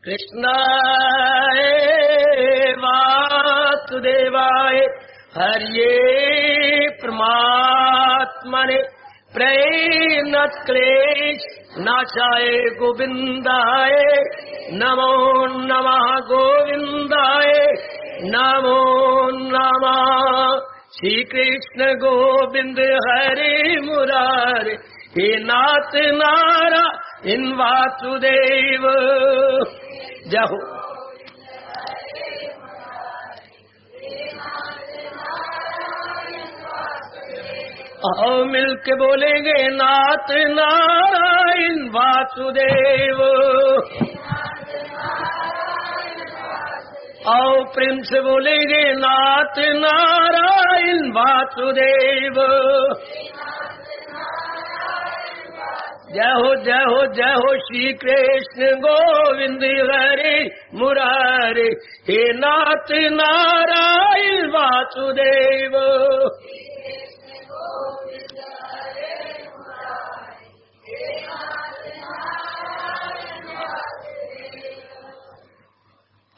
कृष्णाय वासुदेवाय हरिये परमात्मने प्रेरणक्लेश नाशाय गोविंदाय नमो नमः गोविंदाय नमो नमः। श्री कृष्ण गोविंद हरे मुरारे हे नाथ नारायण वासुदेव। जय हो। आओ मिलके बोलेंगे नाथ नारायण वासुदेव। आओ प्रेम से बोलेंगे नाथ नारायण वासुदेव। जय हो जय हो जय हो श्री कृष्ण गोविंद हरे मुरारे हे नाथ नारायण वासुदेव।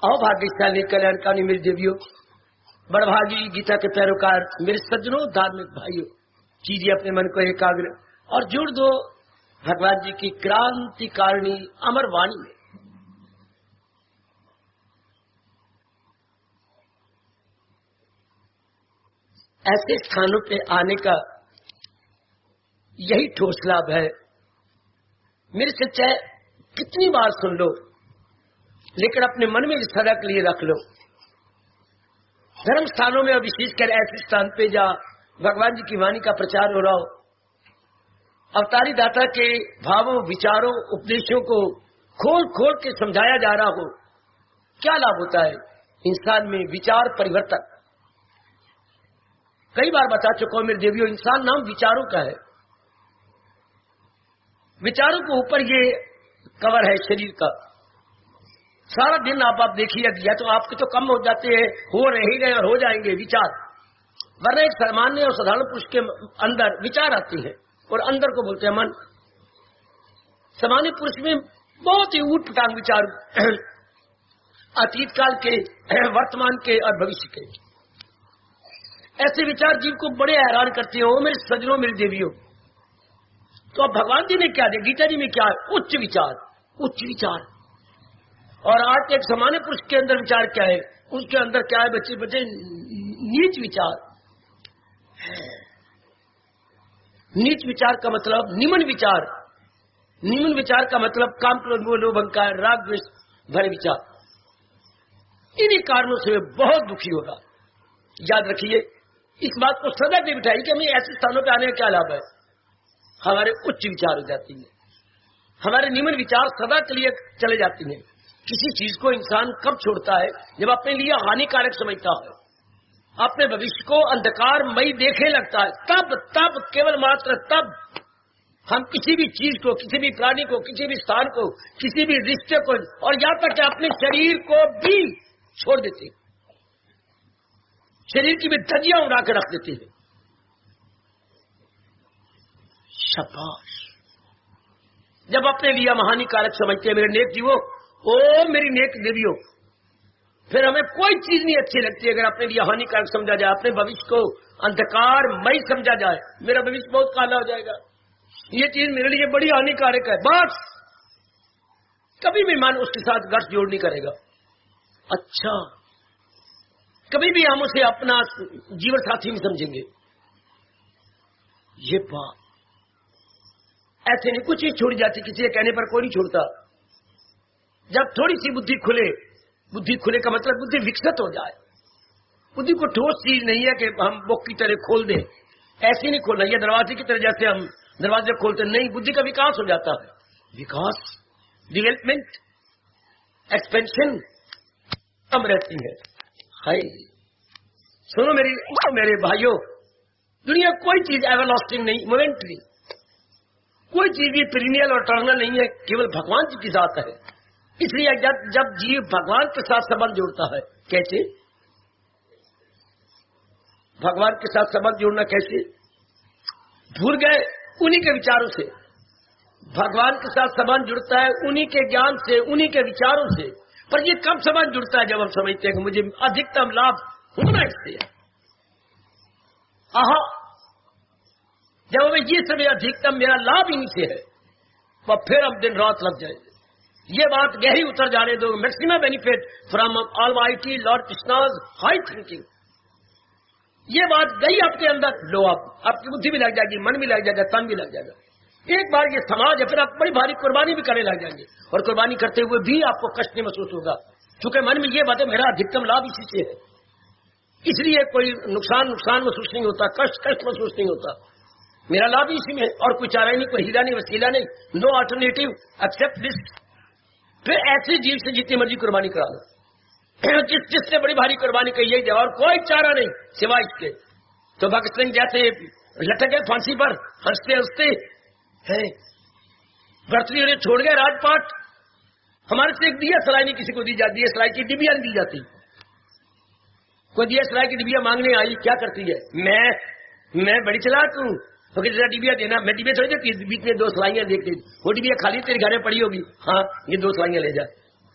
आओ भाग्यशाली कल्याणकारी मेरी देवियों, बड़भागी गीता के पैरोकार मेरे सज्जनों, धार्मिक भाइयों, कीजिए अपने मन को एकाग्र और जुड़ दो भगवान जी की क्रांतिकारिणी अमर वाणी में। ऐसे स्थानों पे आने का यही ठोस लाभ है। मेरे से चाहे कितनी बार सुन लो, लेकिन अपने मन में सदा के लिए रख लो। धर्म स्थानों में और विशेषकर ऐसे स्थान पे जहाँ भगवान जी की वाणी का प्रचार हो रहा हो, अवतारी दाता के भावों, विचारों, उपदेशों को खोल खोल के समझाया जा रहा हो, क्या लाभ होता है इंसान में? विचार परिवर्तन। कई बार बता चुका हूं मेरे देवियों, इंसान नाम विचारों का है। विचारों के ऊपर ये कवर है शरीर का। सारा दिन आप देखिए, या तो आपके तो कम हो जाते हैं, हो रह गए और हो जाएंगे विचार, वरना एक सामान्य और साधारण पुरुष के अंदर विचार आती है और अंदर को बोलते हैं मन। सामान्य पुरुष में बहुत ही ऊट पटांग विचार अतीत काल के, वर्तमान के और भविष्य के। ऐसे विचार जीव को बड़े हैरान करते हो मेरे सज्जनों, मेरी देवियों। तो अब भगवान जी ने क्या दिया, गीता जी में क्या है? उच्च विचार, उच्च विचार। और आज एक सामान्य पुरुष के अंदर विचार क्या है? उसके अंदर क्या है बच्चे बच्चे? नीच विचार। नीच विचार का मतलब निम्न विचार। निम्न विचार का मतलब काम, क्रोध, लोभ, अहंकार, राग, द्वेष भरे विचार। इन्हीं कारणों से बहुत दुखी होगा। याद रखिए, इस बात को सदा के बिठाइए कि हमें ऐसे स्थानों पर आने का क्या लाभ है। हमारे उच्च विचार हो जाती है, हमारे निम्न विचार सदा के लिए चले जाती हैं। किसी चीज को इंसान कब छोड़ता है? जब अपने लिए हानिकारक समझता है, अपने भविष्य को अंधकारमयी देखने लगता है, तब केवल मात्र तब हम किसी भी चीज को, किसी भी प्राणी को, किसी भी स्थान को, किसी भी रिश्ते को, और यहाँ तक कि अपने शरीर को भी छोड़ देते हैं। शरीर की भी धज्जियां उड़ा कर रख देते हैं। शाबाश। जब अपने लिए हम हानिकारक समझते हैं मेरे नेक जीवो, ओ मेरी नेक देवियों, फिर हमें कोई चीज नहीं अच्छी लगती अगर अपने लिए हानिकारक समझा जाए, अपने भविष्य को अंधकारमय समझा जाए। मेरा भविष्य बहुत काला हो जाएगा, ये चीज मेरे लिए बड़ी हानिकारक है, बस कभी भी मन उसके साथ गठ जोड़ नहीं करेगा। अच्छा, कभी भी हम उसे अपना जीवन साथी नहीं समझेंगे। ये बात ऐसे नहीं, कुछ चीज छोड़ी जाती, किसी के कहने पर कोई नहीं छोड़ता। जब थोड़ी सी बुद्धि खुले, बुद्धि खुले का मतलब बुद्धि विकसित हो जाए। बुद्धि को ठोस चीज नहीं है कि हम बुक की तरह खोल दें, ऐसे नहीं खोलना। यह दरवाजे की तरह जैसे हम दरवाजे खोलते नहीं, बुद्धि का विकास हो जाता है। विकास, डेवलपमेंट, एक्सपेंशन कम रहती है। हाय सुनो मेरे भाइयों, दुनिया कोई चीज एवरलास्टिंग नहीं, मोमेंटरी। कोई चीज भी पीरियड और टर्नल नहीं है, केवल भगवान जी की जात है। इसलिए जब जीव भगवान के साथ संबंध जोड़ता है, कैसे भगवान के साथ संबंध जोड़ना? कैसे भूल गए? उन्हीं के विचारों से। भगवान के साथ संबंध जुड़ता है उन्हीं के ज्ञान से, उन्हीं के विचारों से। पर ये कब संबंध जुड़ता है? जब हम समझते हैं कि मुझे अधिकतम लाभ होना इससे। आहा, जब हमें ये समय अधिकतम मेरा लाभ इन्हीं से है, तो फिर हम दिन रात लग जाएंगे। ये बात गहरी उतर जाने दो। Maximum benefit from almighty Lord Krishna's high thinking. ये बात गई आपके अंदर, लो आपकी बुद्धि भी लग जाएगी, मन भी लग जाएगा, तन भी लग जाएगा। एक बार ये समाज है, फिर आप बड़ी भारी कुर्बानी भी करने लग जाएंगे, और कुर्बानी करते हुए भी आपको कष्ट नहीं महसूस होगा, क्योंकि मन में ये बात है मेरा अधिकतम लाभ इसी से है। इसलिए कोई नुकसान महसूस नहीं होता, कष्ट महसूस नहीं होता। मेरा लाभ इसी में है, और कोई चारा नहीं, कोई हीरा नहीं, वसीला नहीं, नो अल्टरनेटिव एक्सेप्ट दिस। फिर ऐसे जीव से जितनी मर्जी कुर्बानी करा लो, जिससे बड़ी भारी कुर्बानी की यही है, और कोई चारा नहीं सिवाय इसके। तो भगत सिंह जैसे लटक गए फांसी पर, हंसते हंसते है, भर्तरी ने छोड़ गया राजपाट। हमारे से एक दिया सलाई नहीं किसी को दी जाती है, सलाई की डिबिया नहीं दी जाती। कोई दिया सलाई की डिबिया मांगने आई, क्या करती है? मैं बड़ी चलाक हूँ, तो जरा डिबिया देना। मैं डिबिया थोड़ी देती, बीच में 2 सलाइयां देख ली, वो डिबिया खाली तेरे घर में पड़ी होगी, हाँ ये 2 सलाइयां ले जा।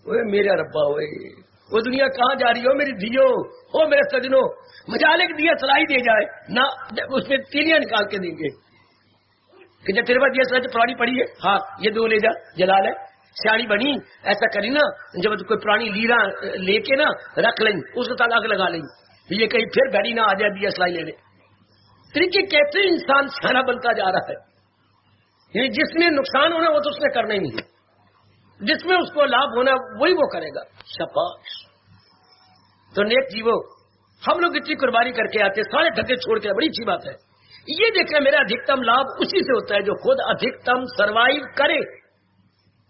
ओए मेरा रब्बा, ओए वो दुनिया कहाँ जा रही हो मेरी धियो, हो मेरे सजनों। मजाले की दिया सलाई दे जाए ना, उसमें तीलियां निकाल के देंगे कि जब तेरे पास दिया सलाई तो पुरानी पड़ी है, हाँ ये 2 ले जा, जला ले। सियाणी बनी ऐसा करी ना, जब कोई पुरानी लीरा लेके ना रख लें, उसको ताला आग लगा लें, ये कहीं फिर बैठी ना आ जाए दिया सलाई लेने। तरीके कैसे इंसान सियाना बनता जा रहा है। ये जिसमें नुकसान होना वो तो उसने करना ही नहीं, जिसमें उसको लाभ होना वही वो करेगा। शाबाश। तो नेक जीवो, हम लोग इतनी कुर्बानी करके आते, सारे धक्के छोड़ के, बड़ी अच्छी बात है। ये देखना मेरा अधिकतम लाभ उसी से होता है जो खुद अधिकतम सरवाइव करे,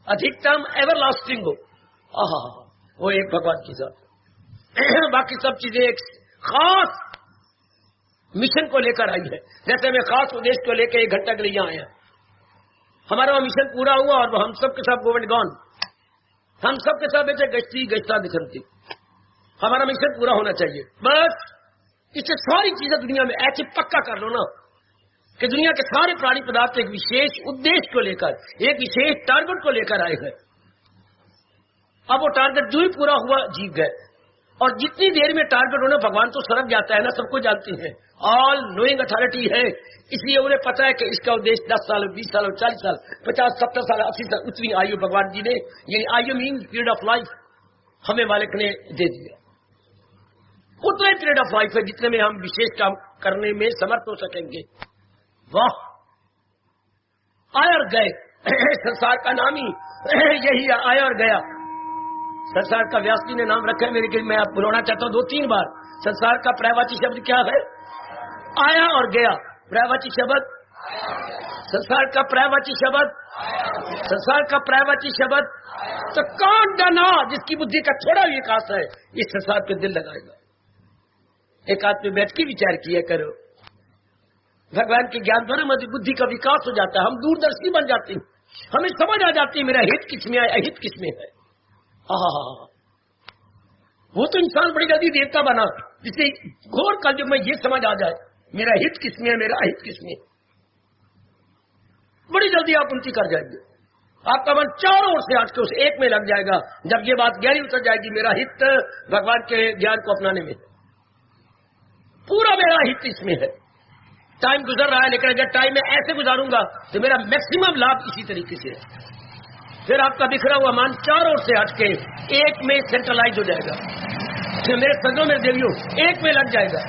अधिकतम एवरलास्टिंग हो। आहा, वो एक भगवान की साथ बाकी सब चीजें एक खास मिशन को लेकर आई है। जैसे मैं खास उद्देश्य को लेकर 1 घंटा के लिए यहाँ आया, हमारा वो मिशन पूरा हुआ और हम सबके साथ गोविंद गॉन, हम सबके साथ बेचे गश्ती गश्ता दिखती। हमारा मिशन पूरा होना चाहिए। बस इससे सारी चीजें दुनिया में ऐसे पक्का कर लो ना कि दुनिया के सारे प्राणी पदार्थ एक विशेष उद्देश्य को लेकर, एक विशेष टारगेट को लेकर आए हैं। अब वो टारगेट जो ही पूरा हुआ जीत गए। और जितनी देर में टारगेट होना, भगवान तो सरक जाता है ना, सबको जानते हैं, ऑल नोइंग अथॉरिटी है। इसलिए उन्हें पता है कि इसका उद्देश्य 10 साल 20 साल 40 साल 50 70 साल 80 साल उतनी आयु भगवान जी ने, ये आयु मीन पीरियड ऑफ लाइफ हमें मालिक ने दे दिया। उतना पीरियड ऑफ लाइफ है जितने में हम विशेष काम करने में समर्थ हो सकेंगे। वाह, आए और गए संसार का नाम ही यही है, आया और गया। संसार का व्यास जी ने नाम रखा है, मेरे मैं आप बुलाना चाहता हूं 2-3 बार। संसार का पर्यायवाची शब्द क्या है? आया और गया। पर्यायवाची शब्द, संसार का पर्यायवाची शब्द, संसार का पर्यायवाची शब्द। तो कौन डना जिसकी बुद्धि का थोड़ा विकास है इस संसार पे दिल लगाएगा? एक आदमी बैठ के विचार किया करो, भगवान के ज्ञान द्वारा हमारी बुद्धि का विकास हो जाता है, हम दूरदर्शी बन जाते हैं, हमें समझ आ जाती है मेरा हित किसमें है, अहित किसमें है। वो तो इंसान बड़ी जल्दी देवता बना, जिसे घोर कल जब में ये समझ आ जाए मेरा हित किसमें है, मेरा अहित किसमें, बड़ी जल्दी आप उनकी कर जाएंगे। आपका मन चारों ओर से हट के उस एक में लग जाएगा। जब ये बात गहरी उतर जाएगी, मेरा हित भगवान के ज्ञान को अपनाने में, पूरा मेरा हित इसमें है। टाइम गुजर रहा है, लेकिन अगर टाइम में ऐसे गुजारूंगा तो मेरा मैक्सिमम लाभ इसी तरीके से है। फिर आपका बिखरा हुआ मन चारों ओर से हटके एक में सेंट्रलाइज हो जाएगा। मेरे सजनों मेरे देवियों एक में लग जाएगा।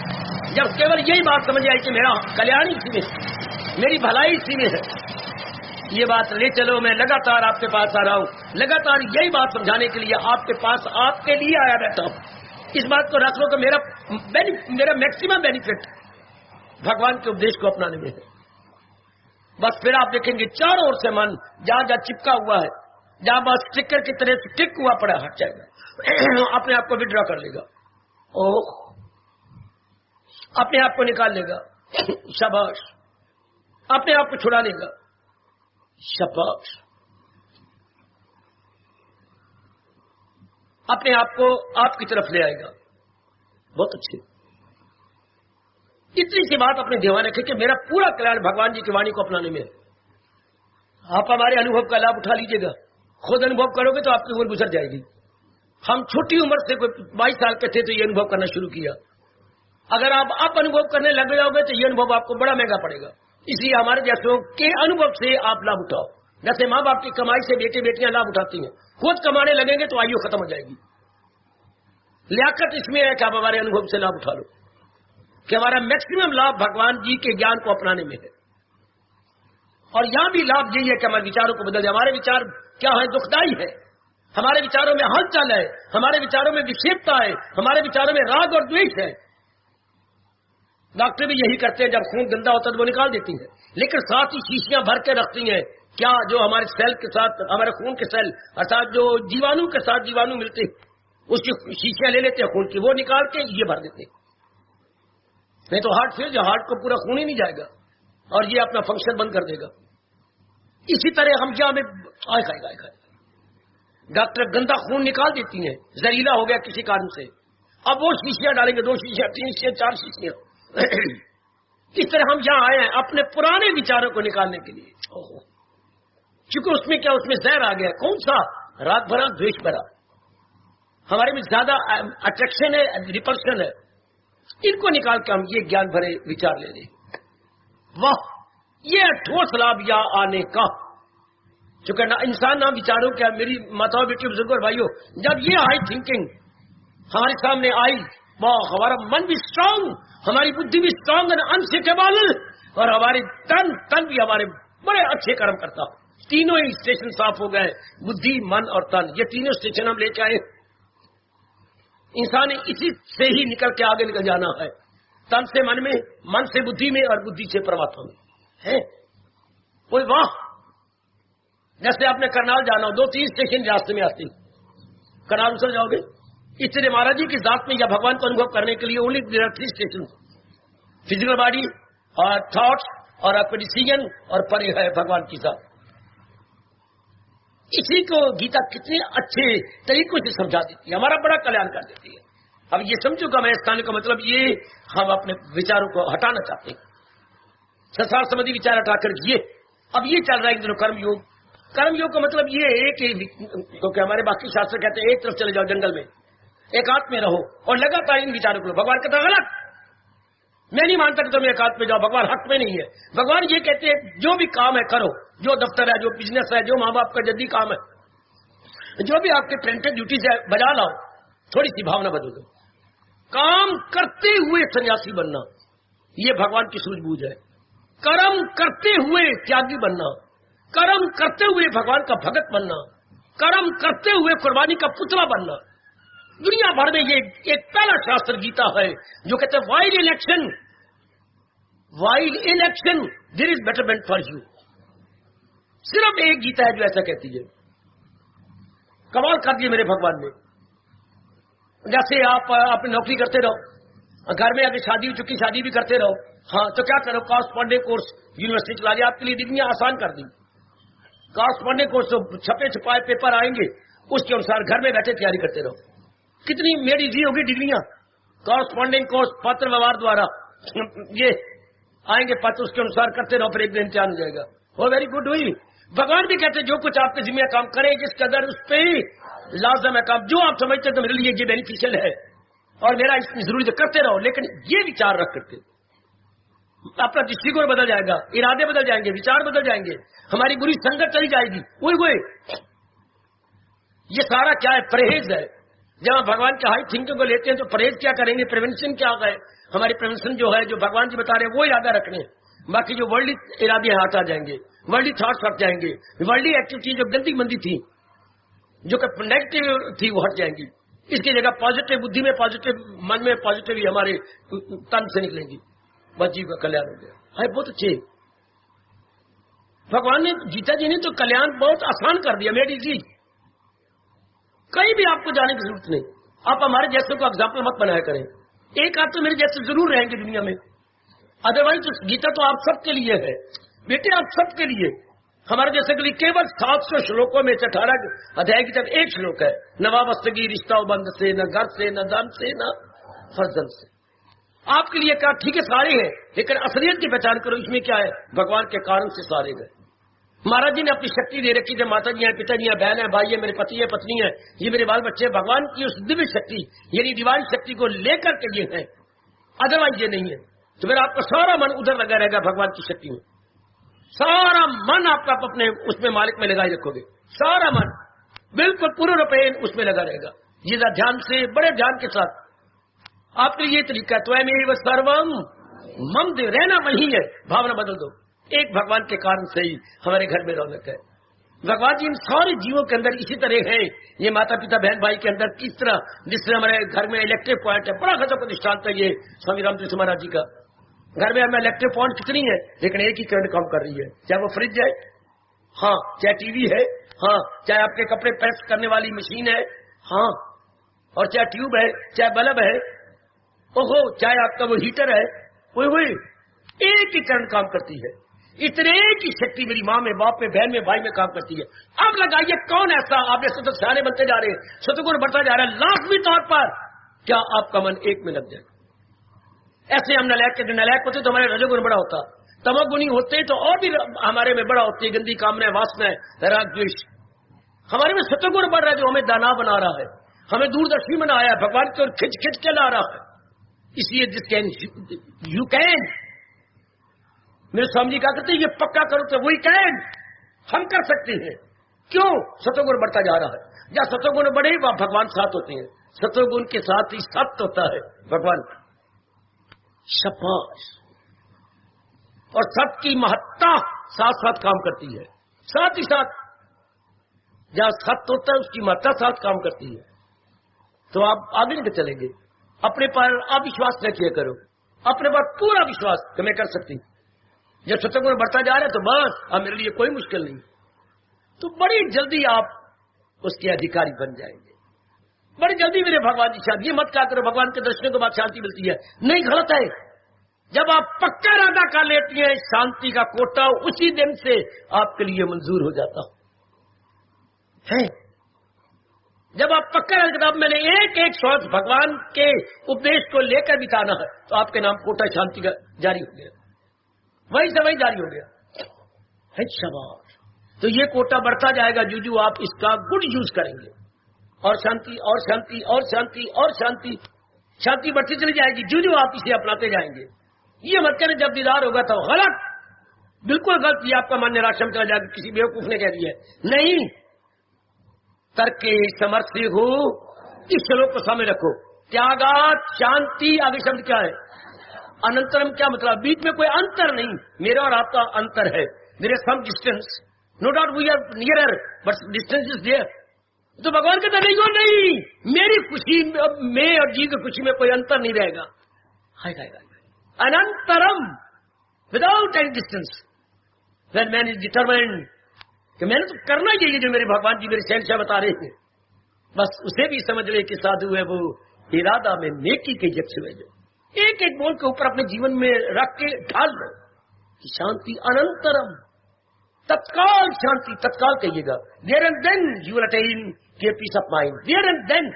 जब केवल यही बात समझ आई कि मेरा कल्याण इसी में, मेरी भलाई इसी में है, ये बात ले चलो। मैं लगातार आपके पास आ रहा हूं, लगातार यही बात समझाने के लिए आपके पास आपके लिए आया रहता हूं। इस बात को रख लो कि मेरा मैक्सिमम बेनिफिट भगवान के उपदेश को अपनाने में है। बस फिर आप देखेंगे चारों ओर से मन जहां जहां चिपका हुआ है, जहां बस स्टिकर की तरह स्टिक हुआ पड़ा, हट जाएगा, अपने आप को विड्रॉ कर लेगा, ओह अपने आप को निकाल लेगा, शाबाश, अपने आप को छुड़ा लेगा, शाबाश, अपने आप को आपकी तरफ ले आएगा। बहुत अच्छी, इतनी सी बात अपने ध्यान रखें कि मेरा पूरा कल्याण भगवान जी की वाणी को अपनाने में है। आप हमारे अनुभव का लाभ उठा लीजिएगा। खुद अनुभव करोगे तो आपकी उम्र गुजर जाएगी। हम छोटी उम्र से कोई 22 साल के थे तो ये अनुभव करना शुरू किया। अगर आप अनुभव करने लग जाओगे तो ये अनुभव आपको बड़ा महंगा पड़ेगा। इसलिए हमारे जैसों के अनुभव से आप लाभ उठाओ। जैसे माँ बाप की कमाई से बेटे बेटियां लाभ उठाती हैं, खुद कमाने लगेंगे तो आयु खत्म हो जाएगी। लियाकत इसमें है कि आप हमारे अनुभव से लाभ उठा लो, कि हमारा मैक्सिमम लाभ भगवान जी के ज्ञान को अपनाने में है। और यहां भी लाभ यही है कि हमारे विचारों को बदल जाए। हमारे विचार क्या है? दुखदायी है। हमारे विचारों में हलचल है, हमारे विचारों में विक्षेपता है, हमारे विचारों में राग और द्वेष है। डॉक्टर भी यही करते हैं, जब खून गंदा होता है तो वो निकाल देती है, लेकिन साथ ही शीशियां भर के रखती हैं। क्या? जो हमारे सेल के साथ, हमारे खून के सेल अर्थात जो जीवाणु के साथ जीवाणु मिलते उसकी शीशियां ले लेते हैं खून की, वो निकाल के ये भर देते। नहीं तो हार्ट फेल, जो हार्ट को पूरा खून ही नहीं जाएगा और ये अपना फंक्शन बंद कर देगा। इसी तरह हम क्या में आए खाएगा डॉक्टर गंदा खून निकाल देती हैं, जहरीला हो गया किसी कारण से। अब वो शीशियां डालेंगे, 2 शीशियां, 3 शीशियां, 4 शीशियां। इस तरह हम यहां आए हैं अपने पुराने विचारों को निकालने के लिए। क्योंकि उसमें क्या, उसमें जहर आ गया। कौन सा? राग भरा, द्वेष भरा। हमारे में ज्यादा अट्रैक्शन है, रिपल्शन है। इनको निकाल के हम ये ज्ञान भरे विचार ले रहे। वाह, ये ठोस लाभ या आने का। चूंकि ना इंसान ना विचारों क्या, मेरी माताओं बेटियों बुजुर्गों और भाइयों, जब ये हाई थिंकिंग हमारे सामने आई, वाह, हमारा मन भी स्ट्रांग, हमारी बुद्धि भी स्ट्रांग एंड अनशेकेबल, और हमारे तन भी हमारे बड़े अच्छे कर्म करता। तीनों ही स्टेशन साफ हो गए, बुद्धि, मन और तन। ये तीनों स्टेशन हम लेके आए। इंसान इसी से ही निकल के आगे निकल जाना है, तन से मन में, मन से बुद्धि में और बुद्धि से परमात्मा में है। कोई वाह, जैसे आपने करनाल जाना हो, 2-3 स्टेशन रास्ते में आते, करनाल उतर जाओगे। इसलिए महाराज जी की जात में या भगवान को अनुभव करने के लिए ओनली 3 स्टेशन, फिजिकल बॉडी और थॉट्स और आपका डिसीजन, और परे है भगवान की जात। इसी को गीता कितने अच्छे तरीकों से समझा देती है, हमारा बड़ा कल्याण कर देती है। अब ये समझूंगा मैं, स्थान का मतलब ये, हम अपने विचारों को हटाना चाहते हैं, संसार संबंधी विचार हटाकर ये अब ये चल रहा है कि कर्मयोग। कर्मयोग का मतलब ये है कि क्योंकि हमारे बाकी शास्त्र कहते हैं एक तरफ चले जाओ जंगल में, एकांत में रहो और लगातार इन विचारों को। भगवान कहता है गलत, मैं नहीं मानता कि तुम एकांत में जाओ, भगवान हक में नहीं है। भगवान ये कहते हैं जो भी काम है करो, जो दफ्तर है, जो बिजनेस है, जो माँ बाप का जल्दी काम है, जो भी आपके प्रिंटेड ड्यूटीज है, बजा लाओ। थोड़ी सी भावना बदल दो। काम करते हुए सन्यासी बनना, ये भगवान की सूझबूझ है। कर्म करते हुए त्यागी बनना, कर्म करते हुए भगवान का भगत बनना, कर्म करते हुए कुर्बानी का पुतला बनना। दुनिया भर में ये एक पहला शास्त्र गीता है जो कहते हैं while election there is betterment for you. सिर्फ एक गीता है जो ऐसा कहती है। कमाल कर दिए मेरे भगवान ने। जैसे आप अपनी नौकरी करते रहो, घर में अगर शादी हो चुकी, शादी भी करते रहो, हाँ तो क्या करो, कॉरस्पॉन्डेंट कोर्स यूनिवर्सिटी चला दिया, आपके लिए डिग्रियां आसान कर दी। कॉरस्पॉन्डेंट कोर्स तो छपे छुपाए पेपर आएंगे, उसके अनुसार घर में बैठे तैयारी करते रहो। कितनी मेड इजी होगी डिग्रियां। कॉरस्पॉन्डेंट कोर्स पत्र व्यवहार द्वारा ये आएंगे पत्र, उसके अनुसार करते रहो, फिर एक दिन इम्तिहान हो जाएगा। वो वेरी गुड हुई। भगवान भी कहते हैं जो कुछ आपके जिम्मे काम करे जिस कदर उस पर ही लाजम है काम, जो आप समझते हैं तो मेरे लिए ये बेनिफिशियल है और मेरा इसमें जरूरी है, करते रहो। लेकिन ये विचार रख करके अपना दृष्टिकोण बदल जाएगा, इरादे बदल जाएंगे, विचार बदल जाएंगे, हमारी बुरी संगत चली जाएगी। वही ये सारा क्या है? परहेज है। जब आप भगवान के हाई थिंकिंग को लेते हैं तो परहेज क्या करेंगे? प्रिवेंशन क्या है? हमारी प्रिवेंशन जो है, जो भगवान जी बता रहे हैं वो इरादा रखने। बाकी जो वर्ल्डली इरादे हट आ जाएंगे, वर्ल्डली थॉट्स हट जाएंगे, वर्ल्डली एक्टिविटी जो गंदी मंदी थी, जो नेगेटिव थी, वो हट जाएंगी। इसकी जगह पॉजिटिव बुद्धि में, पॉजिटिव मन में, पॉजिटिव ही हमारे तन से निकलेंगी। बस जीव का कल्याण हो गया है। बहुत अच्छे भगवान ने, गीता जी ने तो कल्याण बहुत आसान कर दिया, मेड इजी। कहीं भी आपको जाने की जरूरत नहीं। आप हमारे जैसे को एग्जाम्पल मत बनाया करें। एक आध तो मेरे जैसे जरूर रहेंगे दुनिया में, अदरवाइज तो गीता तो आप सबके लिए है बेटे, आप सबके लिए। हमारे जैसे के लिए केवल 700 श्लोकों में 18 अध्याय की तक एक श्लोक है, नवावस्तगी रिश्ता बंध से, न घर से, न धन से, न फर्जन से। आपके लिए क्या ठीक है, सारे हैं, लेकिन असलियत की पहचान करो। इसमें क्या है? भगवान के कारण से सारे गए। महाराज जी ने अपनी शक्ति दे रखी है, माता जी है, पिताजी है, बहन है, भाई है, मेरे पति है, पत्नी है, ये मेरे बाल बच्चे, भगवान की उस दिव्य शक्ति यानी दिवाली शक्ति को लेकर के ये है, अदरवाइज ये नहीं है। तो मेरा आपका सारा मन उधर लगा रहेगा भगवान की शक्ति में, सारा मन आपका अपने उसमें मालिक में लगाए रखोगे, सारा मन बिल्कुल पूर्ण रूपे उसमें लगा रहेगा। ये ध्यान से, बड़े ध्यान के साथ आपके लिए ये तरीका है। त्वमेव सर्वम मम देव, रहना वही है, भावना बदल दो। एक भगवान के कारण से ही हमारे घर में रौनक है। भगवान जी इन सारे जीवों के अंदर इसी तरह है। ये माता पिता बहन भाई के अंदर किस तरह, जिस तरह हमारे घर में इलेक्ट्रिक पॉइंट है, बड़ा गजब का दृष्टांत है ये स्वामी रामकृष्ण महाराज जी का। घर में हमें इलेक्ट्रिक पॉइंट कितनी है, लेकिन एक ही करंट काम कर रही है, चाहे वो फ्रिज है, हाँ, चाहे टीवी है, हाँ, चाहे आपके कपड़े प्रेस करने वाली मशीन है, हाँ, और चाहे ट्यूब है, चाहे बल्ब है, ओहो, चाहे आपका वो हीटर है, वही एक ही करंट काम करती है। इतने की शक्ति मेरी माँ में, बाप में, बहन में, भाई में काम करती है। अब लगाइए कौन ऐसा, आप जैसे तो सारे बनते जा रहे हैं, सतगुण बढ़ता जा रहा है, लाजमी तौर पर क्या आपका मन एक में लग जाए। ऐसे हम नलायक के नलायक होते तो हमारे रजोगुण बड़ा होता, तमोगुणी होते तो और भी हमारे में बड़ा होती है, गंदी कामना, वासना, राग द्वेष। हमारे में सतगुण बढ़ रहा है जो हमें दाना बना रहा है, हमें दूरदर्शी बनाया है, भगवान की ओर खिंच खिंच के ला रहा है। इसलिए जिस कैन यू कैन, मेरे स्वामी जी क्या कहते हैं, ये पक्का करो तो वही कैन, हम कर सकते हैं। क्यों? सतोगुण बढ़ता जा रहा है। जहाँ सतोगुण बढ़े वहां भगवान साथ होते हैं, सतोगुण के साथ ही सत्य होता है भगवान। शाबाश। और सत्य की महत्ता साथ साथ काम करती है, साथ ही साथ जहां सत्य होता है उसकी महत्ता साथ काम करती है। तो आप आगे निकल चलेंगे। अपने पर अविश्वास न किया करो, अपने पर पूरा विश्वास कि मैं कर सकती। जब सतगुण बढ़ता जा रहा है तो बस अब मेरे लिए कोई मुश्किल नहीं, तो बड़ी जल्दी आप उसके अधिकारी बन जाएंगे। बड़ी जल्दी मेरे भगवान की शांति, ये मत क्या करो भगवान के दर्शन के बाद शांति मिलती है, नहीं, गलत है। जब आप पक्का इरादा कर लेती है, शांति का कोटा उसी दिन से आपके लिए मंजूर हो जाता है। जब आप पक्का किताब मैंने एक एक श्वास भगवान के उपदेश को लेकर बिताना है तो आपके नाम कोटा शांति का जारी हो गया, वही से वही जारी हो गया है। शाबाश। तो ये कोटा बढ़ता जाएगा जो जो आप इसका गुड यूज करेंगे, और शांति और शांति और शांति और शांति, शांति बढ़ती चली जाएगी जो जो आप इसे अपनाते जाएंगे। ये मत करें जब दीदार होगा तो गलत, बिल्कुल गलत। ये आपका मन निराशा में चला जाएगा, किसी बेवकूफ ने कह दिया है। नहीं, तर्क समर्थ हो, इस श्लोक को सामने रखो। त्यागात शांति, आगे शब्द क्या है? अनंतरम। क्या मतलब? बीच में कोई अंतर नहीं, मेरा और आपका अंतर है। There is some distance, no doubt we are nearer but distance is there. तो भगवान कहता नहीं, हो नहीं, मेरी खुशी में और जीव की खुशी में कोई अंतर नहीं रहेगा। अनंतरम, without any distance. When man is determined कि मैंने तो करना चाहिए जो मेरे भगवान जी मेरे शहंशाह बता रहे थे, बस उसे भी समझ ले कि साधु है वो इरादा में नेकी के यक्ष है, जो एक एक बोल के ऊपर अपने जीवन में रख के ढाल लो कि शांति अनंतरम, तत्काल शांति, तत्काल कहिएगा। There and then you will attain के peace of mind, there and then.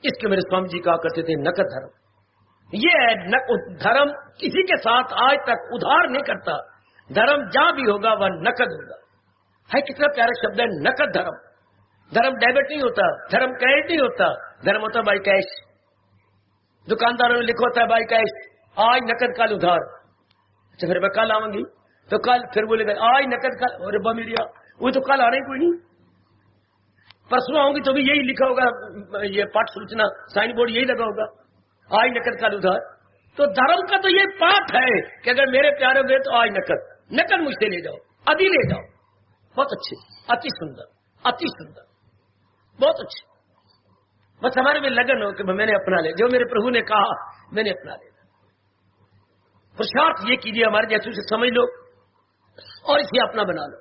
इसके मेरे स्वामी जी कहा करते थे नकद धर्म। ये धर्म किसी के साथ आज तक उधार नहीं करता, धर्म जहां भी होगा वह नकद होगा। है कितना प्यारा शब्द है नकद धर्म। धर्म डेबिट नहीं होता, धर्म क्रेडिट नहीं होता, धर्म होता बाई कैश। दुकानदारों ने लिखा होता है बाई कैश, आज नकद कल उधार। अच्छा फिर मैं कल आऊंगी तो कल फिर बोलेगा आज नकद कल, और बमिरिया वो तो कल आने कोई नहीं, परसों आऊंगी तो भी यही लिखा होगा, ये पाठ सूचना साइन बोर्ड यही लगा होगा, आज नकद कल उधार। तो धर्म का तो ये पाठ है कि अगर मेरे प्यारे गए तो आज नकद, नकद मुझसे ले जाओ, अभी ले जाओ। बहुत अच्छे, अति सुंदर, अति सुंदर, बहुत अच्छे। बस हमारे में लगन हो कि मैंने अपना ले, जो मेरे प्रभु ने कहा मैंने अपना लेना। पुरुषार्थ ये कीजिए, हमारे जैसे से समझ लो और इसे अपना बना लो।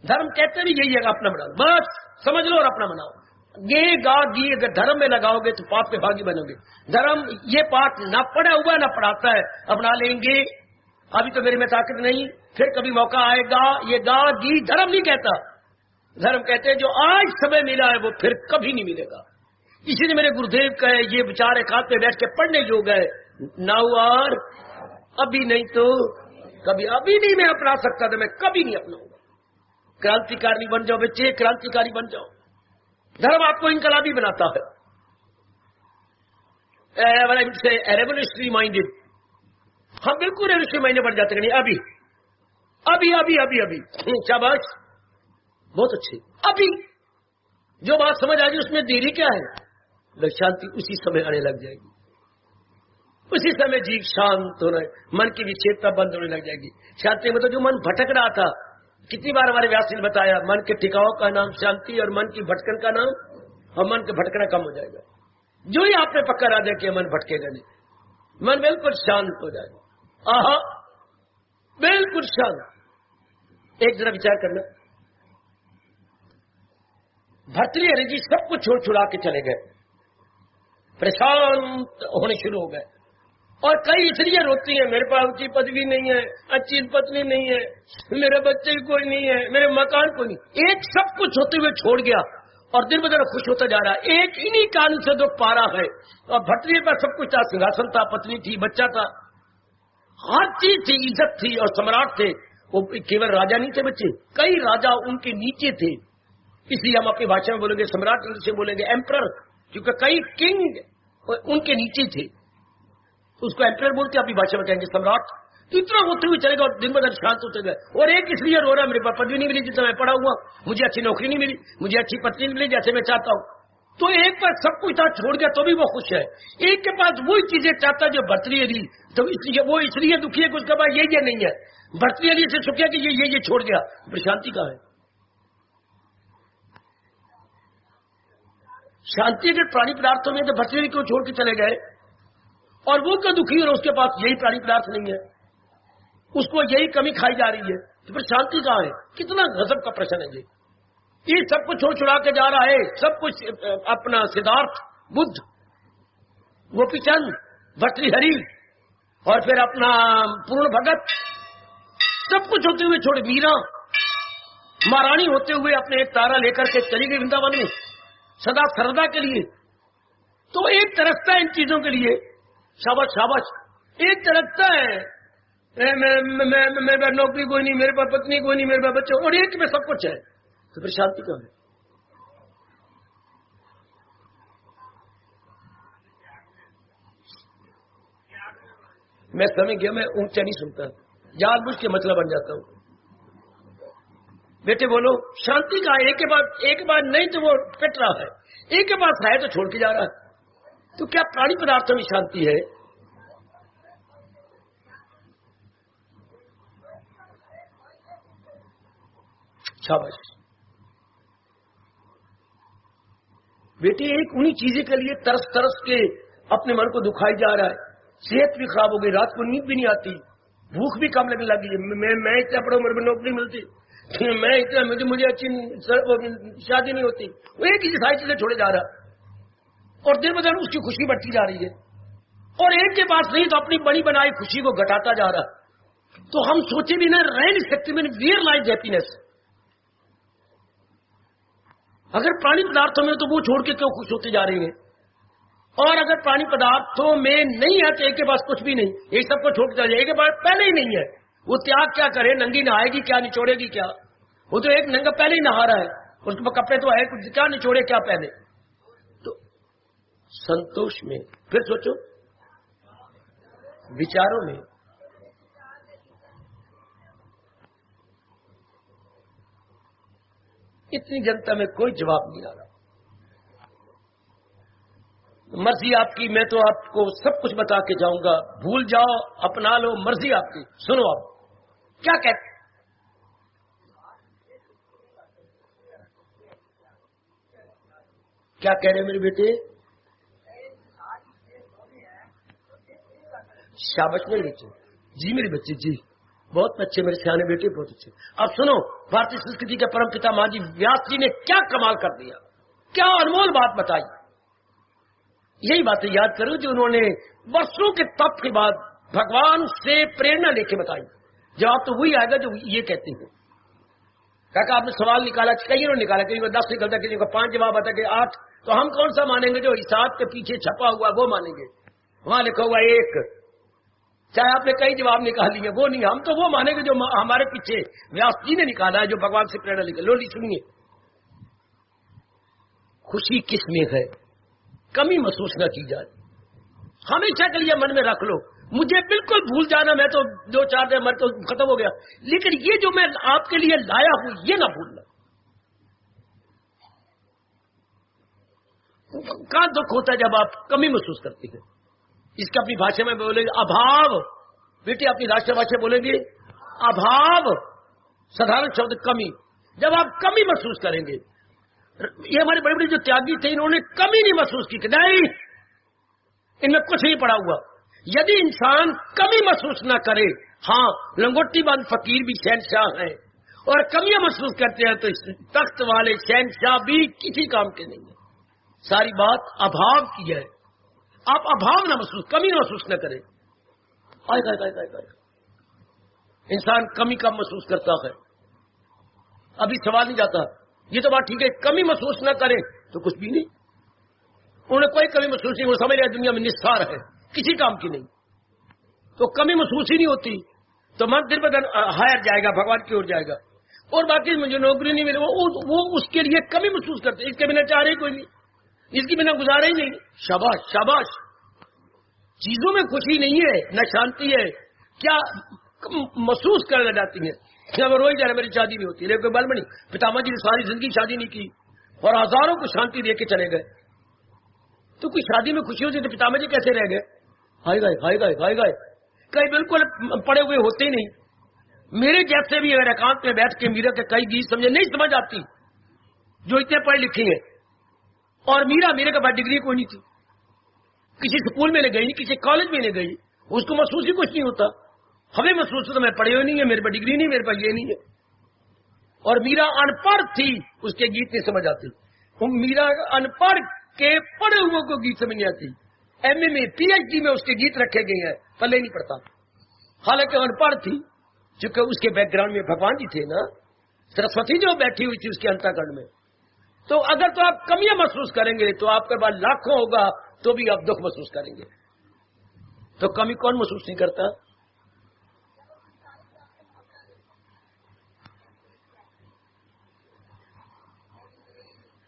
धर्म कहते भी यही है, अपना बना लो, बस समझ लो और अपना बनाओ। गे गा गी अगर धर्म में लगाओगे तो पाप के भागी बनोगे। धर्म ये पाठ ना पढ़ा हुआ ना पढ़ाता है, अपना लेंगे, अभी तो मेरे में ताकत नहीं, फिर कभी मौका आएगा। ये गा गी धर्म नहीं कहता, धर्म कहते हैं जो आज समय मिला है वो फिर कभी नहीं मिलेगा। इसीलिए मेरे गुरुदेव कहे ये विचार एक हाथ पे बैठ के पढ़ने योग है, नाउ और अभी नहीं तो कभी, अभी नहीं मैं अपना सकता तो मैं कभी नहीं अपनाऊंगा। क्रांतिकारी बन जाओ बच्चे, क्रांतिकारी बन जाओ। धर्म आपको इनकलाबी बनाता है, रेवोल्यूशनरी माइंडेड। हम बिल्कुल रेवोल्यूशनरी माइंडेड बन जाते हैं। अभी अभी अभी अभी अभी शाबाश, बहुत अच्छे। अभी जो बात समझ आ गई उसमें देरी क्या है? शांति उसी समय आने लग जाएगी, उसी समय जीव शांत होना, मन की विक्षेपता बंद होने लग जाएगी। शांति मतलब जो मन भटक रहा था, कितनी बार हमारे व्यास ने बताया, मन के टिकाव का नाम शांति और मन की भटकन का नाम, और मन के भटकना कम हो जाएगा। जो ही आपने पक्का राजा किया मन भटकेगा नहीं, मन बिल्कुल शांत हो जाएगा। आहा, बिल्कुल शांत। एक जरा विचार करना, भर्तृहरि जी सब कुछ छोड़ छुड़ा के चले गए, परेशान होने शुरू हो गए। और कई इसलिए रोती हैं, मेरे पास ऊंची पदवी नहीं है, अच्छी पत्नी नहीं है, मेरे बच्चे कोई नहीं है, मेरे मकान कोई नहीं। एक सब कुछ होते हुए छोड़ गया और दिन ब दिन खुश होता जा रहा है। एक इन्हीं कारण से दुख पा रहा है। और भर्तृहरि पर सब कुछ था, सिंहासन था, पत्नी थी, बच्चा था, हर चीज थी, इज्जत थी और सम्राट थे। वो केवल राजा नहीं थे बच्चे, कई राजा उनके नीचे थे। इसलिए हम अपनी भाषा में बोलेंगे सम्राट, से बोलेंगे एम्परर, क्योंकि कई किंग उनके नीचे थे, उसको एम्परर बोलते, अपनी भाषा में कहेंगे सम्राट। तो इतना होते हुए चलेगा और दिन ब दिन शांत होते गए। और एक इसलिए रो रहा, मेरे पास पदवी नहीं मिली जितना मैं पढ़ा हुआ, मुझे अच्छी नौकरी नहीं मिली, मुझे अच्छी पत्नी नहीं मिली जैसे मैं चाहता हूं। तो एक पर सब कुछ था छोड़ गया तो भी वो खुश है। एक के पास वही चीजें चाहता है जो भर्तृहरि, तो इसलिए वो इसलिए दुखी है कि उसके पास ये नहीं है। भर्तृहरि से सुखिया कि ये छोड़ गया, फिर शांति कहां है? शांति अगर प्राणी पदार्थों में तो भर्तृहरि को छोड़ के चले गए, और वो क्यों दुखी और उसके पास यही प्राणी पदार्थ नहीं है, उसको यही कमी खाई जा रही है, तो फिर शांति कहां है? कितना गजब का प्रश्न है ये सब कुछ छोड़ छुड़ा के जा रहा है, सब कुछ अपना सिद्धार्थ, बुद्ध, गोपीचंद, भर्तृहरि और फिर अपना पूर्ण भगत, सब कुछ होते हुए छोड़, मीरा महारानी होते हुए अपने एक तारा लेकर के चली गई वृंदावन में सदा सर्वदा के लिए। तो एक तरसता है इन चीजों के लिए, शाबाश शाबाश। एक तरसता है, मेरे नौकरी कोई नहीं, मेरे पास पत्नी कोई नहीं, मेरे पास बच्चे, और एक में सब कुछ है, तो फिर शांति कहां है? मैं समय गया, मैं ऊंचा नहीं सुनता, जानबूझ के मतलब बन जाता हूं। बेटे बोलो शांति कहां है? एक बार नहीं तो वो पिट रहा है, एक के पास है तो छोड़ के जा रहा है। तो क्या प्राणी पदार्थों में शांति है? शाबाश बेटे, एक उन्हीं चीजें के लिए तरस तरस के अपने मन को दुखाई जा रहा है। सेहत भी खराब हो गई, रात को नींद भी नहीं आती, भूख भी कम लगने लगी है। मैं इतना पढ़ा, मेरे को नौकरी मिलती, मैं इतना मुझे अच्छी शादी नहीं होती। वो एक ही सारी चीजें छोड़े जा रहा और दिन ब दिन उसकी खुशी बढ़ती जा रही है। और एक के पास नहीं तो अपनी बड़ी बनाई खुशी को घटाता जा रहा। तो हम सोचे भी ना, रह नहीं सकते। मैंने वेयर लाइज हैप्पीनेस। अगर प्राणी पदार्थों में तो वो छोड़ के क्यों खुश होते जा रहे हैं? और अगर प्राणी पदार्थों में नहीं है तो एक के पास कुछ भी नहीं, एक सबको छोड़ के एक के पास पहले ही नहीं है। वो त्याग क्या करे? नंगी नहाएगी क्या, निचोड़ेगी क्या? वो तो एक नंगा पहले ही नहा रहा है, उसके पास कपड़े तो है कुछ, क्या निचोड़े क्या पहने? तो संतोष में, फिर सोचो विचारों में, इतनी जनता में कोई जवाब नहीं आ रहा। मर्जी आपकी, मैं तो आपको सब कुछ बता के जाऊंगा, भूल जाओ अपना लो, मर्जी आपकी। सुनो आप क्या कहते, क्या कह रहे मेरे बेटे? शाबाश मेरे बच्चे, जी मेरे बच्चे, जी बहुत अच्छे मेरे सियाने बेटे, बहुत अच्छे। अब सुनो, भारतीय संस्कृति के परम पिता महाजी व्यास जी ने क्या कमाल कर दिया, क्या अनमोल बात बताई। यही बातें याद करो जो उन्होंने वर्षों के तप के बाद भगवान से प्रेरणा लेके बताई। जवाब तो वही आएगा जो ये कहते हैं। काका आपने सवाल निकाला, कई निकाला, कहीं को 10 निकलता, कहीं को 5 जवाब आता, कि 8। तो हम कौन सा मानेंगे? जो हिसाब के पीछे छपा हुआ वो मानेंगे। वहां लिखा हुआ 1, चाहे आपने कई जवाब निकाल लिए, वो नहीं, हम तो वो मानेंगे जो हमारे पीछे व्यास जी ने निकाला है, जो भगवान से प्रेरणा लेकर। लो सुनिए, खुशी किस में है, कमी महसूस न की जाए, हमेशा के लिए मन में रख लो। मुझे बिल्कुल भूल जाना, मैं तो 2-4 दिन मर तो खत्म हो गया, लेकिन ये जो मैं आपके लिए लाया हूं ये ना भूलना। कहां दुख होता है जब आप कमी महसूस करती है। इसका अपनी भाषा में बोलेंगे अभाव, बेटे अपनी राष्ट्रभाषा बोलेंगे अभाव, साधारण शब्द कमी। जब आप कमी महसूस करेंगे, ये हमारे बड़े बड़े जो त्यागी थे इन्होंने कमी नहीं महसूस की, नहीं इनमें कुछ नहीं पड़ा हुआ। यदि इंसान कमी महसूस ना करे, हाँ लंगोटी बंद फकीर भी शहनशाह है, और कमियां महसूस करते हैं तो तख्त वाले शहनशाह भी किसी काम के नहीं है। सारी बात अभाव की है। आप अभाव ना महसूस, कमी महसूस न करें। इंसान कमी कब महसूस करता है, अभी सवाल नहीं जाता। ये तो बात ठीक है, कमी महसूस न करें तो कुछ भी नहीं, उन्हें कोई कमी महसूस नहीं, वो समझ रहे दुनिया में निस्सार है, किसी काम की नहीं, तो कमी महसूस ही नहीं होती, तो मन दिन ब दिन हायर जाएगा, भगवान की ओर जाएगा। और बाकी मुझे नौकरी नहीं मिले, वो उसके लिए कमी महसूस करते, इसके बिना चाह रहे कोई नहीं, इसके बिना गुजारा ही नहीं। शाबाश शाबाश, चीजों में खुशी नहीं है, न शांति है, क्या महसूस करने जाती है। जब रोज जा रहे मेरी शादी नहीं होती, लेकिन बल बनी पितामा जी ने सारी जिंदगी शादी नहीं की और हजारों को शांति दे के चले गए, तो कोई शादी में खुशी होती तो पितामा जी कैसे रह गए? हाय गए कई बिल्कुल पड़े हुए होते ही नहीं। मेरे जैसे भी अगर एकांत में बैठ के मीरा के कई गीत समझे नहीं समझ आती, जो इतने पढ़े लिखे हैं। और मीरा मेरे के बाद डिग्री कोई नहीं थी, किसी स्कूल में नहीं गई, किसी कॉलेज में नहीं गई, उसको महसूस ही कुछ नहीं होता। हमें महसूस होता मैं पढ़े हुए नहीं है, मेरे पास डिग्री नहीं, मेरे पास ये नहीं है। और मीरा अनपढ़ थी, उसके गीत नहीं समझ आती। मीरा अनपढ़ के पढ़े हुए को गीत समझ नहीं आती। एमए में पीएचडी में उसके गीत रखे गए हैं, पल्ले नहीं पड़ता, हालांकि अनपढ़ थी, क्योंकि उसके बैकग्राउंड में भगवान जी थे ना, सरस्वती जो बैठी हुई थी उसके अंतःकरण में। तो अगर तो आप कमियां महसूस करेंगे तो आपके पास लाखों होगा तो भी आप दुख महसूस करेंगे। तो कमी कौन महसूस नहीं करता?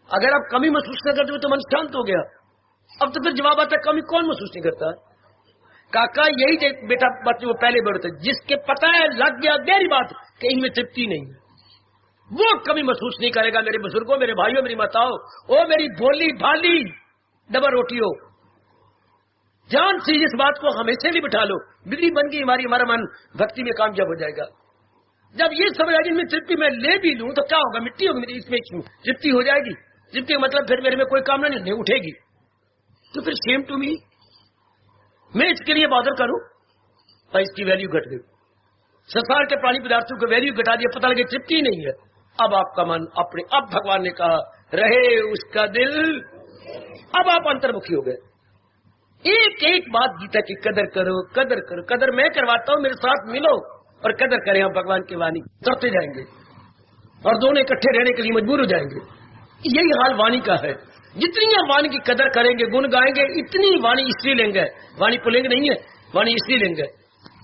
अगर आप कमी महसूस न करते हो तो मन शांत हो गया। अब तो फिर जवाब आता है कमी कौन महसूस नहीं करता? काका यही बेटा बच्चे वो पहले बड़े थे, जिसके पता है लग गया गहरी बात कि इनमें तृप्ति नहीं है, वो कभी महसूस नहीं करेगा। मेरे बुजुर्गों, मेरे भाइयों, मेरी माताओं, ओ मेरी भोली भाली डबल रोटियों, ध्यान से इस बात को हमेशा भी बिठा लो। बिगड़ी बन गई हमारा मन भक्ति में कामयाब हो जाएगा। जब ये समझ आएगी इनमें तृप्ति मैं ले भी लूं तो क्या होगा, मिट्टी होगी मेरी, इसमें तृप्ति हो जाएगी। तृप्ति का मतलब फिर मेरे में कोई कामना नहीं उठेगी, तो फिर सेम टू मी, मैं इसके लिए बॉदर करूं और इसकी वैल्यू घट गई। संसार के प्राणी पदार्थों को वैल्यू घटा दिया, पता लगे तृप्ति नहीं है। अब आपका मन अपने, अब भगवान ने कहा रहे उसका दिल, अब आप अंतर्मुखी हो गए। एक एक बात गीता की कदर करो, कदर करो, कदर मैं करवाता हूं, मेरे साथ मिलो और कदर करें। हम भगवान की वाणी करते जाएंगे और दोनों इकट्ठे रहने के लिए मजबूर हो जाएंगे। यही हाल वाणी का है। जितनी हम वाणी की कदर करेंगे, गुण गाएंगे, इतनी वाणी स्त्रीलिंग है। वाणी पुल्लिंग नहीं है, वाणी स्त्रीलिंग है,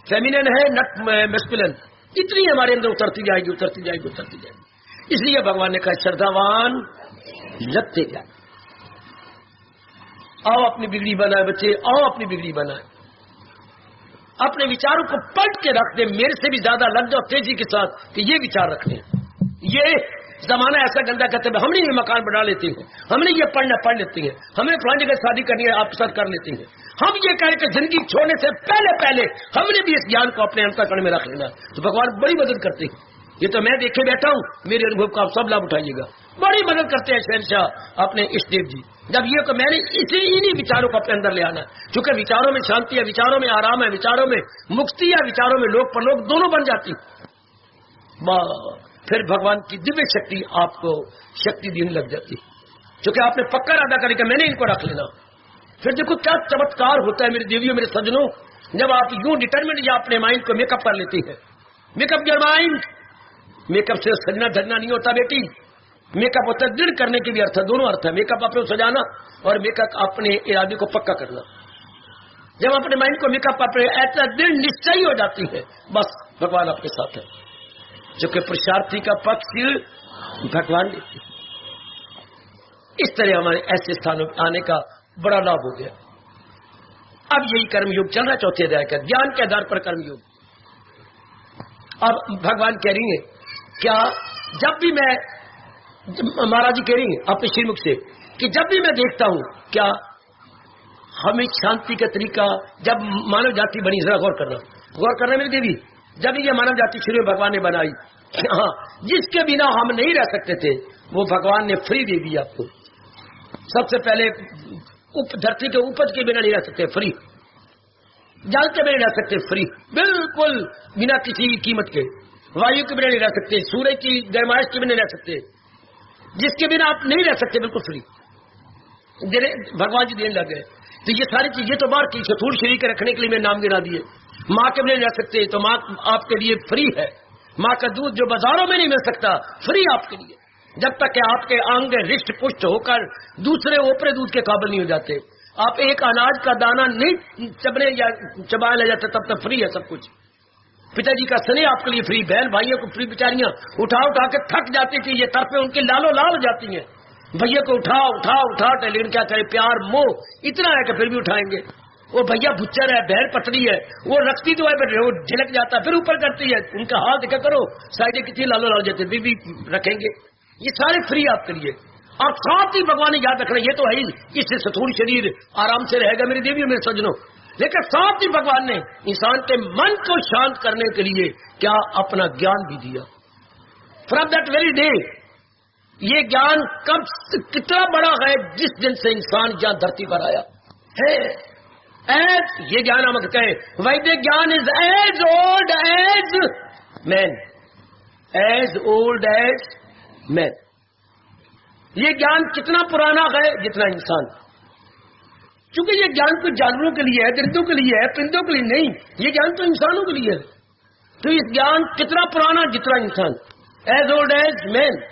फेमिनिन है, नट मैस्कुलिन। इतनी हमारे अंदर उतरती जाएगी, उतरती जाएगी, उतरती जाएगी। इसलिए भगवान ने कहा श्रद्धावान लगते जाए। आओ अपनी बिगड़ी बनाए बच्चे, आओ अपनी बिगड़ी बनाए, अपने विचारों को पलट के रख दे। मेरे से भी ज्यादा लग जाओ तेजी के साथ कि ये विचार रखने। ये जमाना ऐसा गंदा करते हैं, हमने ये मकान बना लेते हैं, हमने ये पढ़ लेते हैं, हमें फलानी जगह शादी करनी है, आप साथ कर लेते हैं। हम ये कह रहे कि जिंदगी छोड़ने से पहले हमने भी इस ज्ञान को अपने अंतःकरण में रख लेना। तो भगवान बड़ी मदद करते हैं। ये तो मैं देखे बैठा हूं, मेरे अनुभव का आप सब लाभ उठाइएगा। बड़ी मदद करते हैं शहनशाह अपने इष्टदेव जी। जब ये को मैंने इन्हीं विचारों को अपने अंदर ले आना, क्योंकि विचारों में शांति है, विचारों में आराम है, विचारों में मुक्ति है, विचारों में लोक परलोक दोनों बन जाती। फिर भगवान की दिव्य शक्ति आपको शक्ति देने लग जाती, क्योंकि आपने पक्का इरादा करके मैंने इनको रख लेना। फिर देखो क्या चमत्कार होता है मेरे देवियों, मेरे सज्जनों, जब आप यूं डिटरमिनेट या अपने माइंड को मेकअप कर लेती है। Make up your mind. मेकअप से सजना धजना नहीं होता बेटी, मेकअप होता है दृढ़ करने के भी अर्थ है, दोनों अर्थ है। मेकअप अपने सजाना और मेकअप अपने इरादे को पक्का करना। जब अपने माइंड को मेकअप अपने ऐसा दिल निश्चय हो जाती है, बस भगवान आपके साथ है। जो कि पुरुषार्थी का पक्ष भगवान लेते। इस तरह हमारे ऐसे स्थानों पर आने का बड़ा लाभ हो गया। अब यही कर्मयोग चल रहा है, चौथे अध्याय का ज्ञान के आधार पर कर्मयोग। अब भगवान कह रही है क्या, जब भी मैं, महाराज जी कह रही है अपने श्रीमुख से कि जब भी मैं देखता हूं, क्या हमें शांति का तरीका, जब मानव जाति बनी, जरा गौर करना मेरी देवी, जब ये मानव जाति शुरू में भगवान ने बनाई, हाँ, जिसके बिना हम नहीं रह सकते थे वो भगवान ने फ्री दे दिया आपको। सबसे पहले धरती के उपज के बिना नहीं रह सकते, फ्री। जल के बिना नहीं रह सकते, फ्री, बिल्कुल बिना किसी कीमत के। वायु के बिना नहीं रह सकते, सूर्य की गर्माइश के बिना नहीं रह सकते, जिसके बिना आप नहीं रह सकते, बिल्कुल फ्री। भगवान जी देने लग गए। तो ये सारी चीजें तो बाहर की, स्थूल शरीर के रखने के लिए मैं नाम गिना दिए। माँ के बिना नहीं रह सकते, तो माँ आपके लिए फ्री है। माँ का दूध जो बाजारों में नहीं मिल सकता, फ्री आपके लिए, जब तक कि आपके अंग रिष्ट पुष्ट होकर दूसरे ओपरे दूध के काबिल नहीं हो जाते। आप एक अनाज का दाना नहीं चबने या चबाया ले जाते, तब तक फ्री है सब कुछ। पिताजी का स्नेह आपके लिए फ्री, बहन भाइयों को फ्री, बेचारियां उठा उठा के थक जाती थी, ये तरफे उनके लालो लाल हो जाती हैं, भैया को उठा उठा उठा, लेकिन क्या करे, प्यार मोह इतना है कि फिर भी उठाएंगे। वो भैया भुच्चर है, बहन पतली है, वो रखती तो है पर वो झिलक जाता, फिर ऊपर करती है, उनका हाथ देखा करो, साइडें कितनी लालो लाल जाते, फिर भी रखेंगे। ये सारे फ्री आपके लिए। और साथ ही भगवान ने याद रखना, ये तो है ही, इससे स्थूल शरीर आराम से रहेगा मेरी देवी मेरे सज्जनों, लेकिन साथ ही भगवान ने इंसान के मन को शांत करने के लिए क्या अपना ज्ञान भी दिया। फ्रॉम दैट वेरी डे, ये ज्ञान कब कितना बड़ा है, जिस दिन से इंसान ज्ञान धरती पर आया है। एज ये ज्ञान हम कहें, Vedic gyan is as old as man, as old as man. ये ज्ञान कितना पुराना है जितना इंसान, क्योंकि ये ज्ञान तो जानवरों के लिए है, दरिंदों के लिए है, परिंदों के लिए नहीं, ये ज्ञान तो इंसानों के लिए है। तो इस ज्ञान कितना पुराना जितना इंसान, एज ओल्ड एज मैन,